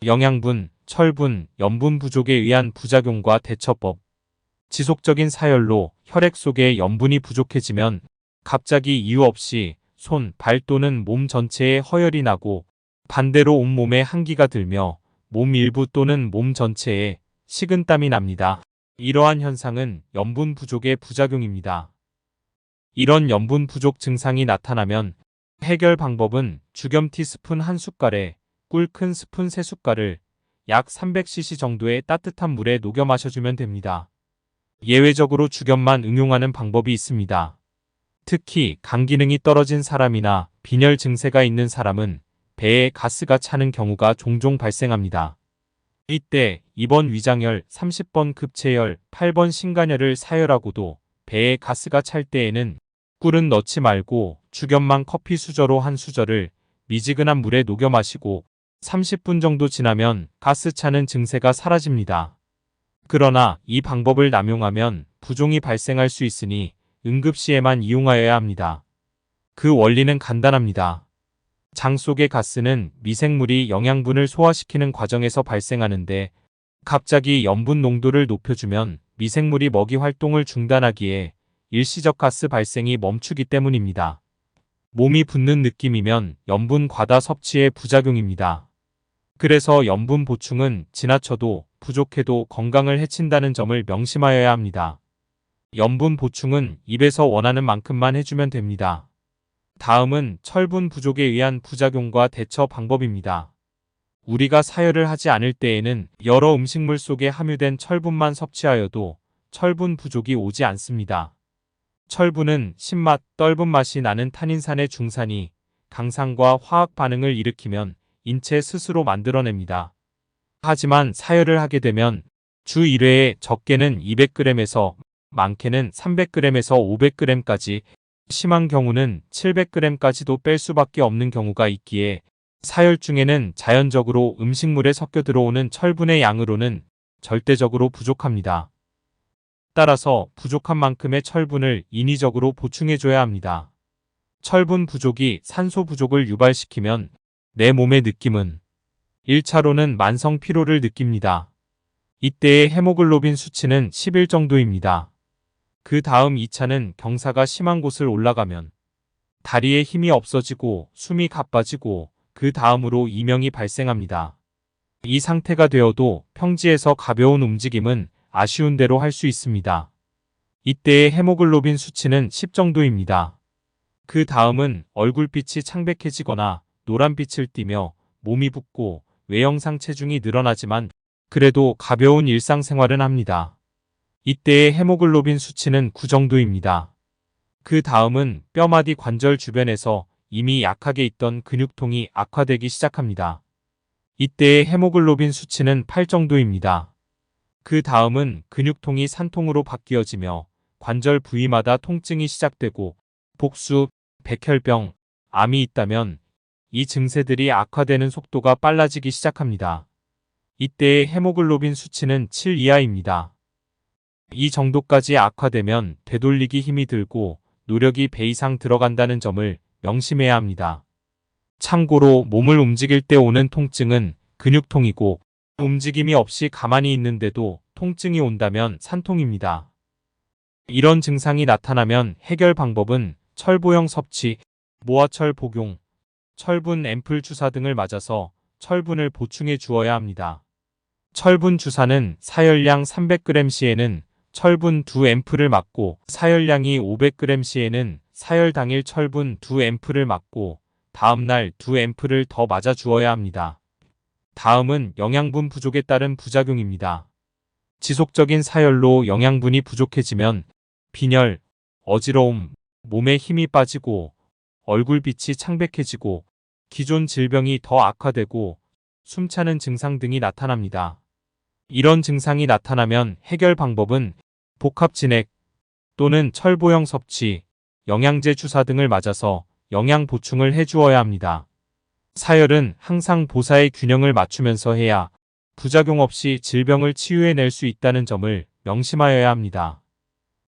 영양분, 철분, 염분 부족에 의한 부작용과 대처법. 지속적인 사열로 혈액 속에 염분이 부족해지면 갑자기 이유 없이 손, 발 또는 몸 전체에 허열이 나고 반대로 온몸에 한기가 들며 몸 일부 또는 몸 전체에 식은땀이 납니다. 이러한 현상은 염분 부족의 부작용입니다. 이런 염분 부족 증상이 나타나면 해결 방법은 죽염 티스푼 1숟갈에 꿀 큰 스푼 3숟갈을 약 300cc 정도의 따뜻한 물에 녹여 마셔주면 됩니다. 예외적으로 죽염만 응용하는 방법이 있습니다. 특히 간 기능이 떨어진 사람이나 빈혈 증세가 있는 사람은 배에 가스가 차는 경우가 종종 발생합니다. 이때 2번 위장열, 30번 급체열, 8번 신간열을 사열하고도 배에 가스가 찰 때에는 꿀은 넣지 말고 죽염만 커피 수저로 한 수저를 미지근한 물에 녹여 마시고 30분 정도 지나면 가스 차는 증세가 사라집니다. 그러나 이 방법을 남용하면 부종이 발생할 수 있으니 응급시에만 이용하여야 합니다. 그 원리는 간단합니다. 장 속의 가스는 미생물이 영양분을 소화시키는 과정에서 발생하는데 갑자기 염분 농도를 높여주면 미생물이 먹이 활동을 중단하기에 일시적 가스 발생이 멈추기 때문입니다. 몸이 붓는 느낌이면 염분 과다 섭취의 부작용입니다. 그래서 염분 보충은 지나쳐도 부족해도 건강을 해친다는 점을 명심하여야 합니다. 염분 보충은 입에서 원하는 만큼만 해주면 됩니다. 다음은 철분 부족에 의한 부작용과 대처 방법입니다. 우리가 사열을 하지 않을 때에는 여러 음식물 속에 함유된 철분만 섭취하여도 철분 부족이 오지 않습니다. 철분은 신맛, 떫은 맛이 나는 탄닌산의 중산이 강산과 화학 반응을 일으키면 인체 스스로 만들어냅니다. 하지만 사열을 하게 되면 주 1회에 적게는 200g에서 많게는 300g에서 500g까지 심한 경우는 700g까지도 뺄 수밖에 없는 경우가 있기에 사열중에는 자연적으로 음식물에 섞여 들어오는 철분의 양으로는 절대적으로 부족합니다. 따라서 부족한 만큼의 철분을 인위적으로 보충해줘야 합니다. 철분 부족이 산소 부족을 유발시키면 내 몸의 느낌은 1차로는 만성 피로를 느낍니다. 이때의 헤모글로빈 수치는 11 정도입니다. 그 다음 2차는 경사가 심한 곳을 올라가면 다리에 힘이 없어지고 숨이 가빠지고 그 다음으로 이명이 발생합니다. 이 상태가 되어도 평지에서 가벼운 움직임은 아쉬운 대로 할 수 있습니다. 이때의 헤모글로빈 수치는 10 정도입니다. 그 다음은 얼굴빛이 창백해지거나 노란빛을 띠며 몸이 붓고 외형상 체중이 늘어나지만 그래도 가벼운 일상생활은 합니다. 이때의 헤모글로빈 수치는 9 정도입니다. 그 다음은 뼈마디 관절 주변에서 이미 약하게 있던 근육통이 악화되기 시작합니다. 이때의 헤모글로빈 수치는 8 정도입니다. 그 다음은 근육통이 산통으로 바뀌어지며 관절 부위마다 통증이 시작되고 복수, 백혈병, 암이 있다면 이 증세들이 악화되는 속도가 빨라지기 시작합니다. 이때의 헤모글로빈 수치는 7 이하입니다. 이 정도까지 악화되면 되돌리기 힘이 들고 노력이 배 이상 들어간다는 점을 명심해야 합니다. 참고로 몸을 움직일 때 오는 통증은 근육통이고 움직임이 없이 가만히 있는데도 통증이 온다면 산통입니다. 이런 증상이 나타나면 해결 방법은 철보형 섭취, 모아철 복용, 철분 앰플 주사 등을 맞아서 철분을 보충해 주어야 합니다. 철분 주사는 사열량 300g 시에는 철분 2앰플을 맞고 사열량이 500g 시에는 사열 당일 철분 2앰플을 맞고 다음날 2앰플을 더 맞아 주어야 합니다. 다음은 영양분 부족에 따른 부작용입니다. 지속적인 사열로 영양분이 부족해지면 빈혈, 어지러움, 몸에 힘이 빠지고 얼굴빛이 창백해지고 기존 질병이 더 악화되고 숨차는 증상 등이 나타납니다. 이런 증상이 나타나면 해결 방법은 복합진액 또는 철보형 섭취, 영양제 주사 등을 맞아서 영양 보충을 해주어야 합니다. 사열은 항상 보사의 균형을 맞추면서 해야 부작용 없이 질병을 치유해낼 수 있다는 점을 명심하여야 합니다.